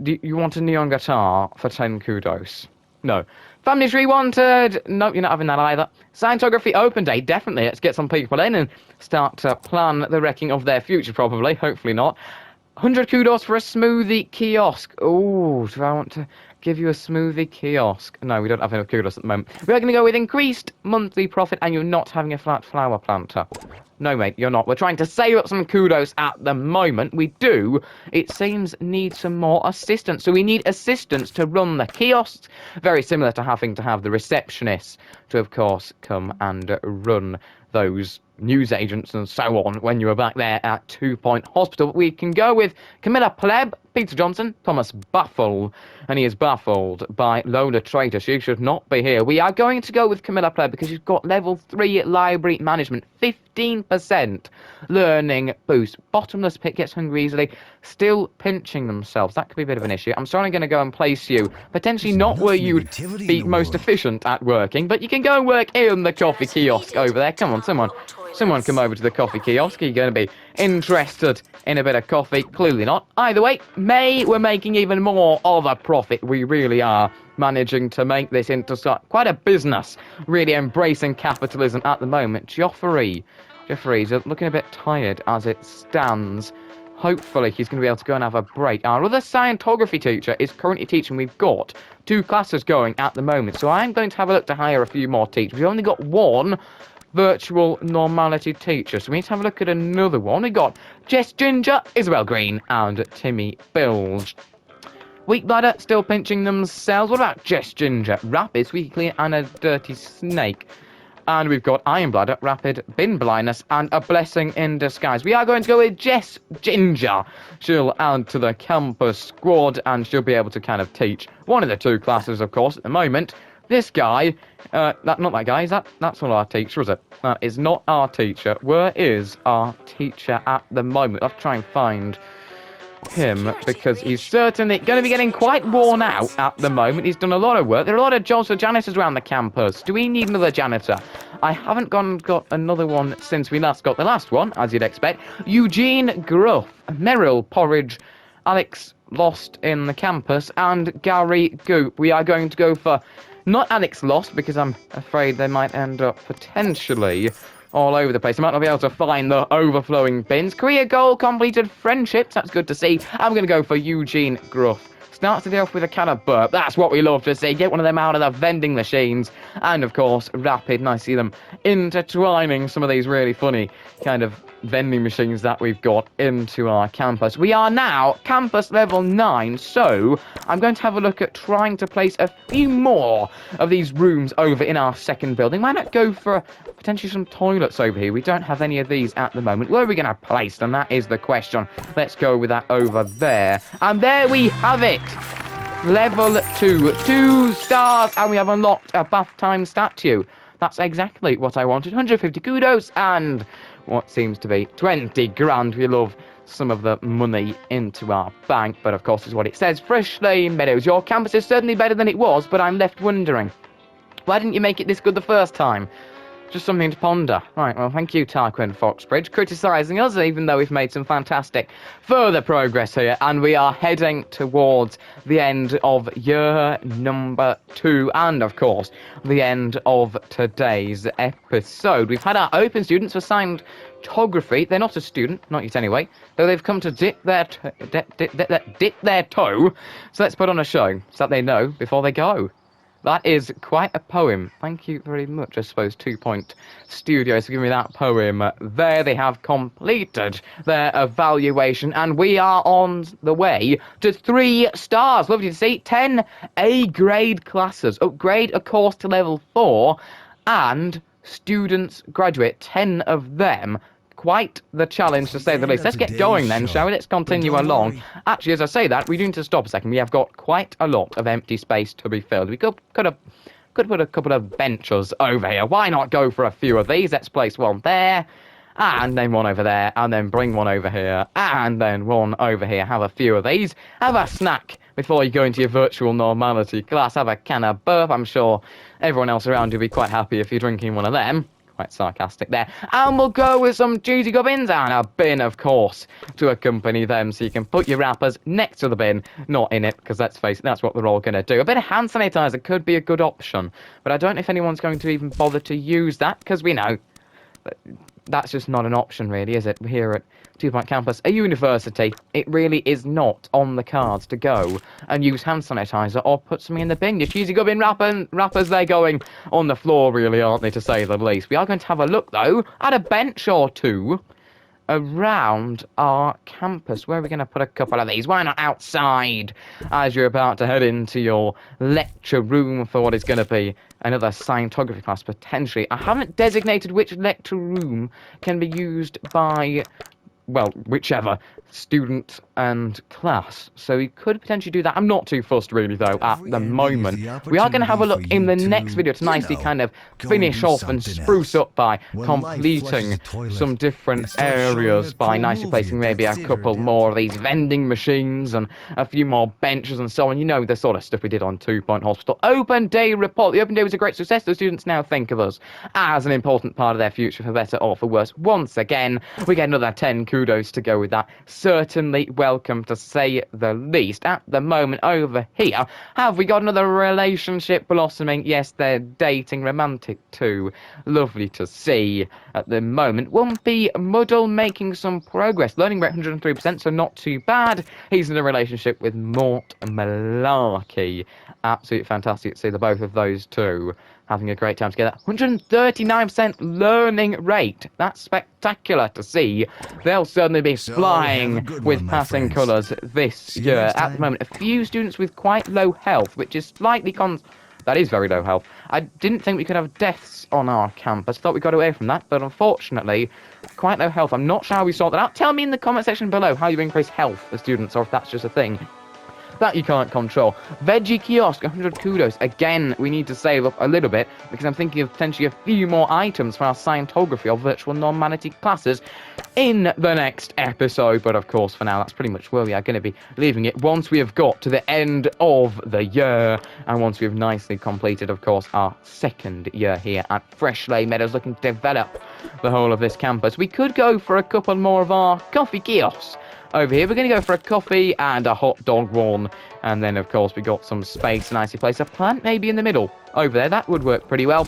Do you want a neon guitar for 10 kudos? No. Family tree wanted. No, you're not having that either. Scientography open day, definitely. Let's get some people in and start to plan the wrecking of their future, probably. Hopefully not. 100 kudos for a smoothie kiosk. Oh, do I want to give you a smoothie kiosk? No, we don't have enough kudos at the moment. We're going to go with increased monthly profit, and you're not having a flat flower planter. No, mate, you're not. We're trying to save up some kudos at the moment. We do, it seems, need some more assistance. So we need assistance to run the kiosks, very similar to having to have the receptionists to, of course, come and run those newsagents and so on when you were back there at 2 Point Hospital. We can go with Camilla Pleb, Peter Johnson, Thomas Baffle, and he is baffled by Lola Traitor. She should not be here. We are going to go with Camilla Pleb because she's got level 3 library management, 15% learning boost. Bottomless pit gets hungry easily, still pinching themselves. That could be a bit of an issue. I'm sorry, I'm going to go and place you potentially not where you'd be most efficient at working, but you can go and work in the coffee kiosk over there. Come on, someone come over to the coffee kiosk. Are you going to be interested in a bit of coffee? Clearly not. Either way, May, we're making even more of a profit. We really are managing to make this into quite a business, really embracing capitalism at the moment. Geoffrey's looking a bit tired as it stands. Hopefully he's going to be able to go and have a break. Our other scientography teacher is currently teaching. We've got 2 classes going at the moment, so I'm going to have a look to hire a few more teachers. We've only got 1 virtual normality teacher, so we need to have a look at another one. We've got Jess Ginger, Isabel Green, and Timmy Bilge. Weak bladder, still pinching themselves. What about Jess Ginger? Rapid, squeaky clean, and a dirty snake. And we've got Iron Bladder, Rapid, Bin Blindness, and a Blessing in Disguise. We are going to go with Jess Ginger. She'll add to the campus squad, and she'll be able to kind of teach one of the 2 classes, of course, at the moment. This guy, not that guy, that's not our teacher, is it? That is not our teacher. Where is our teacher at the moment? I'll try and find him, because he's certainly going to be getting quite worn out at the moment. He's done a lot of work. There are a lot of jobs for janitors around the campus. Do we need another janitor? I haven't got another one since we last got the last one, as you'd expect. Eugene Gruff, Merrill Porridge, Alex Lost in the campus, and Gary Goop. We are going to go for not Alex Lost, because I'm afraid they might end up potentially all over the place. I might not be able to find the overflowing bins. Career goal completed, friendships. That's good to see. I'm going to go for Eugene Gruff. Starts the day off with a can of burp. That's what we love to see. Get one of them out of the vending machines. And, of course, Rapid. And I see them intertwining some of these really funny kind of vending machines that we've got into our campus. We are now campus level 9, so I'm going to have a look at trying to place a few more of these rooms over in our second building. Why not go for potentially some toilets over here? We don't have any of these at the moment. Where are we going to place them? That is the question. Let's go with that over there. And there we have it. Level 2, 2 stars, and we have unlocked a bath time statue. That's exactly what I wanted. 150 kudos and what seems to be 20 grand. We love some of the money into our bank, but of course is what it says. Freshly Meadows, your campus is certainly better than it was, but I'm left wondering, why didn't you make it this good the first time? Just something to ponder. Right, well, thank you, Tarquin Foxbridge, criticising us, even though we've made some fantastic further progress here, and we are heading towards the end of year number 2, and, of course, the end of today's episode. We've had our open students for scientography. They're not a student, not yet anyway, though they've come to dip their toe, so let's put on a show, so that they know before they go. That is quite a poem. Thank you very much, I suppose, 2 Point Studios for giving me that poem. There they have completed their evaluation, and we are on the way to 3 stars. Lovely to see. 10 A-grade classes. Upgrade a course to level 4, and students graduate, 10 of them. Quite the challenge, to say the least. Let's get going then, shall we? Let's continue along. Actually, as I say that, we do need to stop a second. We have got quite a lot of empty space to be filled. We could put a couple of benches over here. Why not go for a few of these? Let's place one there, and then one over there, and then bring one over here, and then one over here. Have a few of these. Have a snack before you go into your virtual normality class. Have a can of burp. I'm sure everyone else around you will be quite happy if you're drinking one of them. Quite sarcastic there. And we'll go with some cheesy gubbins and a bin, of course, to accompany them, so you can put your wrappers next to the bin, not in it, because let's face it, that's what they're all going to do. A bit of hand sanitizer could be a good option, but I don't know if anyone's going to even bother to use that, because we know that's just not an option, really, is it? Here at 2 Point Campus, a university, it really is not on the cards to go and use hand sanitizer or put something in the bin. Your cheesy gubbin wrappers, they're going on the floor, really, aren't they, to say the least. We are going to have a look, though, at a bench or two around our campus. Where are we going to put a couple of these? Why not outside, as you're about to head into your lecture room for what is going to be another scientography class, potentially. I haven't designated which lecture room can be used by, well, whichever student and class, so we could potentially do that. I'm not too fussed, really, though, at the moment. We are going to have a look in the next video to nicely kind of finish off and spruce up by completing some different areas, by nicely placing maybe a couple more of these vending machines and a few more benches and so on. You know, the sort of stuff we did on 2 Point Hospital. Open Day Report. The Open Day was a great success. The students now think of us as an important part of their future, for better or for worse. Once again, we get another 10 kudos to go with that. Certainly welcome, to say the least. At the moment over here, have we got another relationship blossoming? Yes, they're dating, romantic too. Lovely to see. At the moment, Wumpy Muddle making some progress. Learning rate 103%, so not too bad. He's in a relationship with Mort Malarkey. Absolutely fantastic to see the both of those two having a great time together. 139% learning rate. That's spectacular to see. They'll certainly be flying with passing colours this year. At the moment, a few students with quite low health, which is slightly that is very low health. I didn't think we could have deaths on our campus. Thought we got away from that, but unfortunately, quite low health. I'm not sure how we sort that out. Tell me in the comment section below how you increase health for students, or if that's just a thing that you can't control. Veggie Kiosk, 100 kudos. Again, we need to save up a little bit, because I'm thinking of potentially a few more items for our scientography or virtual normality classes in the next episode. But of course, for now, that's pretty much where we are going to be leaving it once we have got to the end of the year, and once we've nicely completed, of course, our second year here at Freshly Meadows, looking to develop the whole of this campus. We could go for a couple more of our coffee kiosks over here. We're going to go for a coffee and a hot dog one, and then of course we got some space, nicely place a plant maybe in the middle over there. That would work pretty well.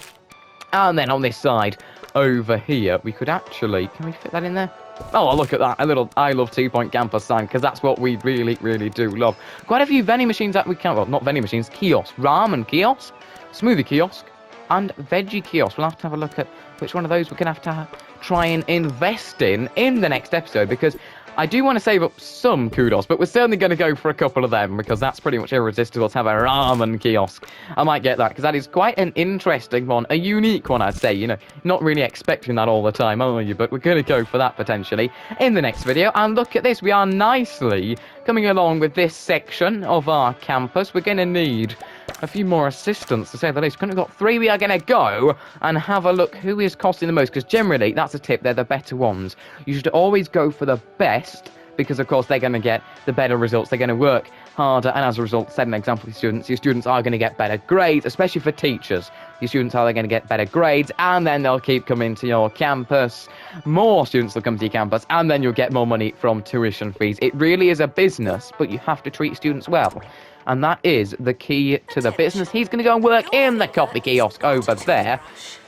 And then on this side over here, we could actually, can we fit that in there? Oh, look at that, a little I love 2 Point Campus sign, because that's what we really do love. Quite a few vending machines that we can, well, not vending machines, kiosks, ramen kiosk, smoothie kiosk, and veggie kiosk. We'll have to have a look at which one of those we're going to have try and invest in the next episode, because I do want to save up some kudos, but we're certainly going to go for a couple of them, because that's pretty much irresistible to have a ramen kiosk. I might get that, because that is quite an interesting one, a unique one, I'd say. You know, not really expecting that all the time, are you? But we're going to go for that potentially in the next video. And look at this, we are nicely coming along with this section of our campus. We're going to need a few more assistants, to say the least. We've got 3. We are going to go and have a look who is costing the most, because generally, that's a tip, they're the better ones. You should always go for the best, because of course they're going to get the better results. They're going to work harder, and as a result, set an example for students. Your students are going to get better grades, especially for teachers. Your students are going to get better grades, and then they'll keep coming to your campus. More students will come to your campus, and then you'll get more money from tuition fees. It really is a business, but you have to treat students well. And that is the key to the business. He's going to go and work in the coffee kiosk over there.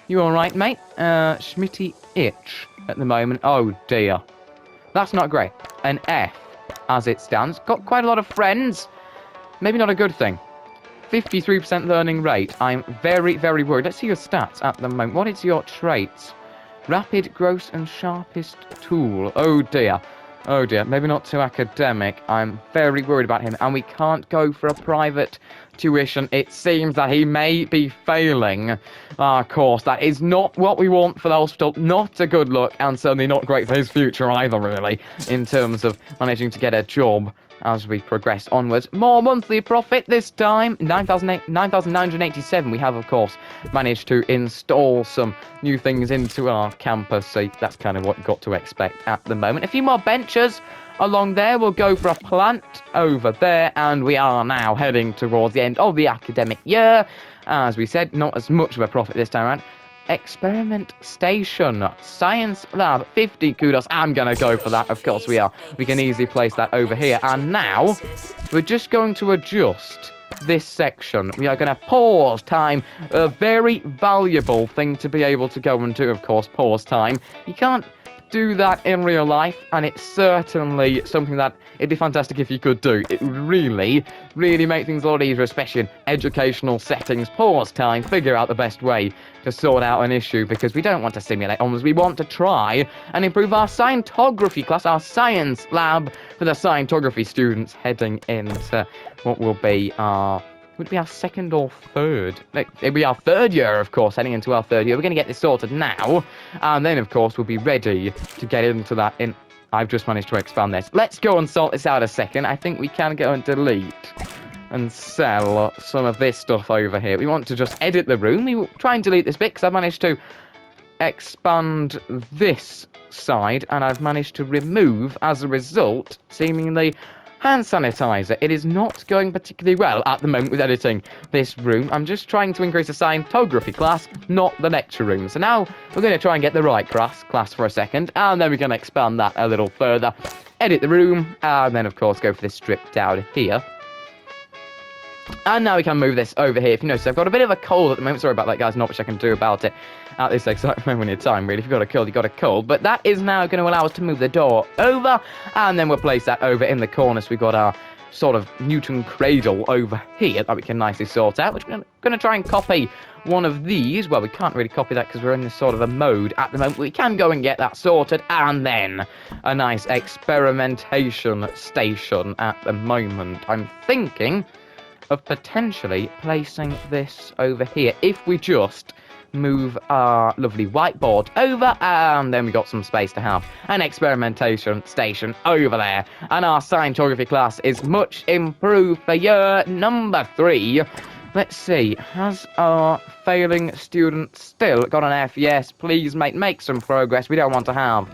You all right, mate? Schmitty itch at the moment. Oh, dear. That's not great. An F, as it stands. Got quite a lot of friends. Maybe not a good thing. 53% learning rate. I'm very, very worried. Let's see your stats at the moment. What is your traits? Rapid, gross, and sharpest tool. Oh, dear. Oh dear, maybe not too academic. I'm very worried about him, and we can't go for a private tuition. It seems that he may be failing our course. That is not what we want for the hospital. Not a good look, and certainly not great for his future either, really, in terms of managing to get a job as we progress onwards. More monthly profit this time, 9,987. We have, of course, managed to install some new things into our campus, so that's kind of what you've got to expect at the moment. A few more benches along there. We'll go for a plant over there, and we are now heading towards the end of the academic year. As we said, not as much of a profit this time around. Experiment station, science lab, 50 kudos. I'm gonna go for that, of course we are. We can easily place that over here. And now we're just going to adjust this section. We are going to pause time, a very valuable thing to be able to go and do, of course, pause time. You can't do that in real life, and it's certainly something that it'd be fantastic if you could do. It would really, really make things a lot easier, especially in educational settings. Pause time, figure out the best way to sort out an issue, because we don't want to simulate onwards. We want to try and improve our scientography class, our science lab for the scientography students heading into what will be our... Would it be our second or third? It'd be our third year, of course, heading into our third year. We're going to get this sorted now, and then, of course, we'll be ready to get into that in... I've just managed to expand this. Let's go and sort this out a second. I think we can go and delete and sell some of this stuff over here. We want to just edit the room. We will try and delete this bit, because I've managed to expand this side, and I've managed to remove, as a result, seemingly... hand sanitizer. It is not going particularly well at the moment with editing this room. I'm just trying to increase the scientography class, not the lecture room. So now we're going to try and get the right class for a second, and then we're going to expand that a little further. Edit the room, and then of course go for this strip down here. And now we can move this over here. If you notice, I've got a bit of a cold at the moment. Sorry about that, guys. Not much I can do about it at this exact moment in time, really. If you've got a cold, you've got a cold. But that is now going to allow us to move the door over, and then we'll place that over in the corner. So we've got our sort of Newton cradle over here that we can nicely sort out, which we're going to try and copy one of these. Well, we can't really copy that because we're in this sort of a mode at the moment. We can go and get that sorted, and then a nice experimentation station at the moment. I'm thinking of potentially placing this over here if we just move our lovely whiteboard over, and then we got some space to have an experimentation station over there, and our scientography class is much improved for year number 3. Let's see, has our failing student still got an F? Yes, please, mate, make some progress. We don't want to have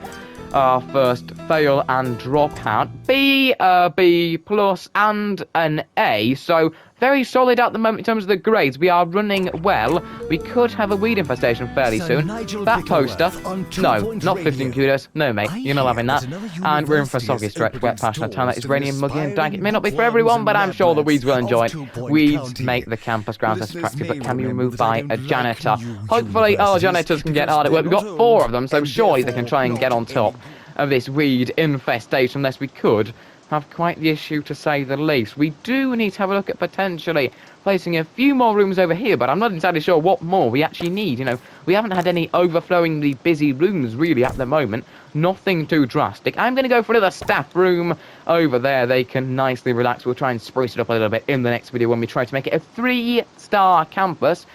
our first fail and drop out. B, B plus, and an A. So very solid at the moment in terms of the grades. We are running well. We could have a weed infestation fairly soon. That poster, no, not 15 kudos. No, mate, you're not having that. And we're in for a soggy stretch, wet passionate time. That is rainy and muggy and dank. It may not be for everyone, but I'm sure the weeds will enjoy it. Weeds make the campus grounds less attractive, but can be removed by a janitor. Hopefully our janitors can get hard at work. We've got 4 of them, so surely they can try and get on top of this weed infestation, unless we could have quite the issue, to say the least. We do need to have a look at potentially placing a few more rooms over here, but I'm not entirely sure what more we actually need. You know, we haven't had any overflowingly busy rooms really at the moment. Nothing too drastic. I'm going to go for another staff room over there. They can nicely relax. We'll try and spruce it up a little bit in the next video when we try to make it a 3-star campus.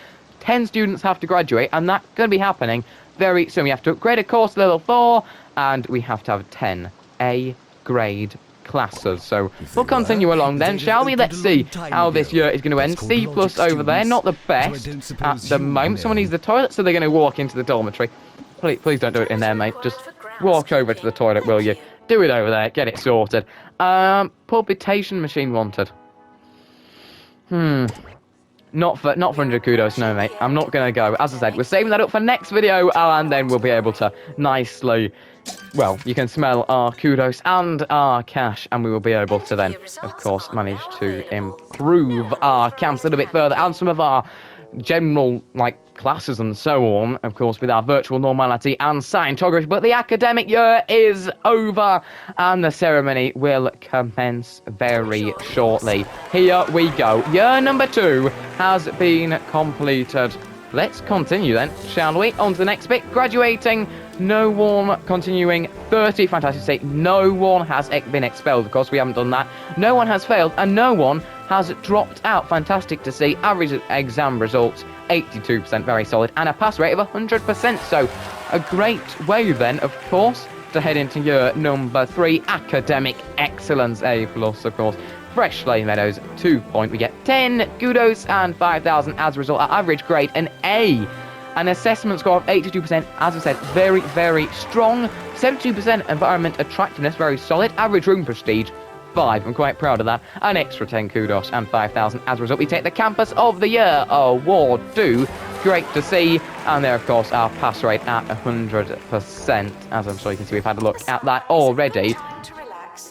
10 students have to graduate, and that's going to be happening very soon. We have to upgrade a course level 4, and we have to have 10 A grade classes. So we'll continue along then, shall we? Let's see how this year is going to end. C+ over there, not the best at the moment. Someone needs the toilet, so they're going to walk into the dormitory. Please don't do it in there, mate. Just walk over to the toilet, will you? Do it over there. Get it sorted. Pulpitation machine wanted. Not for 100 kudos, no, mate. I'm not going to go. As I said, we're saving that up for next video, and then we'll be able to nicely... Well, you can smell our kudos and our cash, and we will be able to then, of course, manage to improve our camps a little bit further, and some of our general, classes and so on, of course, with our virtual normality and Scientography. But the academic year is over, and the ceremony will commence very shortly. Here we go. Year number 2 has been completed. Let's continue then, shall we? On to the next bit. Graduating. No one continuing. 30. Fantastic to say. No one has been expelled. Of course, we haven't done that. No one has failed, and no one has dropped out. Fantastic to see. Average exam results, 82%. Very solid. And a pass rate of 100%. So, a great way then, of course, to head into year number 3. Academic excellence. A+, of course. Fresh Slay Meadows, 2 point. We get 10 kudos and 5,000 as a result. Our average grade, an A. An assessment score of 82%, as I said, very, very strong. 72% environment attractiveness, very solid. Average room prestige, 5. I'm quite proud of that. An extra 10 kudos and 5,000 as a result. We take the Campus of the Year award too. Great to see. And there, of course, our pass rate at 100%. As I'm sure you can see, we've had a look at that already.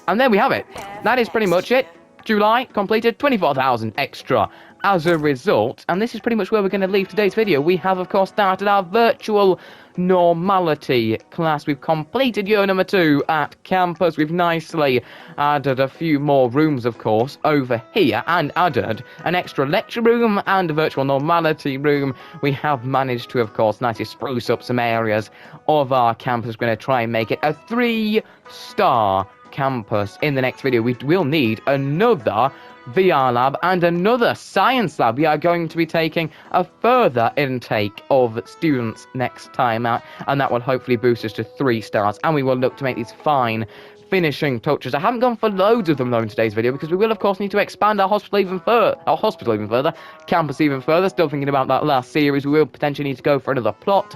And there we have it. That is pretty much it. July completed, 24,000 extra as a result, and this is pretty much where we're going to leave today's video. We have, of course, started our virtual normality class. We've completed year number 2 at campus. We've nicely added a few more rooms, of course, over here, and added an extra lecture room and a virtual normality room. We have managed to, of course, nicely spruce up some areas of our campus. We're going to try and make it a 3-star campus. In the next video, we will need another VR lab and another science lab. We are going to be taking a further intake of students next time out, and that will hopefully boost us to 3 stars, and we will look to make these fine finishing touches. I haven't gone for loads of them though in today's video, because we will of course need to expand our hospital even further, campus even further. Still thinking about that last series. We will potentially need to go for another plot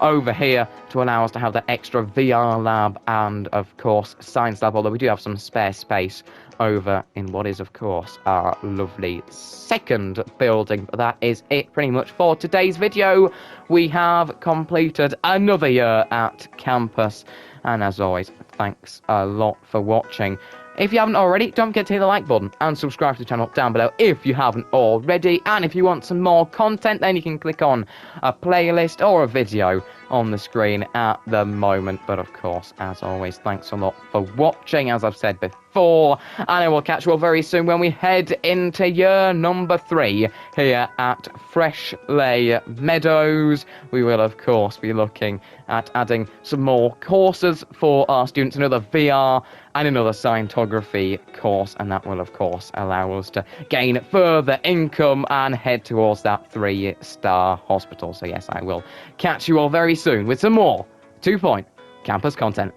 over here to allow us to have that extra VR lab and, of course, science lab, although we do have some spare space over in what is, of course, our lovely second building. But that is it pretty much for today's video. We have completed another year at campus, and as always, thanks a lot for watching. If you haven't already, don't forget to hit the like button and subscribe to the channel down below if you haven't already. And if you want some more content, then you can click on a playlist or a video on the screen at the moment. But of course, as always, thanks a lot for watching, as I've said before. And I will catch you all very soon when we head into year number 3 here at Fresh Lay Meadows. We will, of course, be looking at adding some more courses for our students, another VR and another Scientography course, and that will, of course, allow us to gain further income and head towards that 3-star hospital. So yes, I will catch you all very soon with some more 2 Point campus content.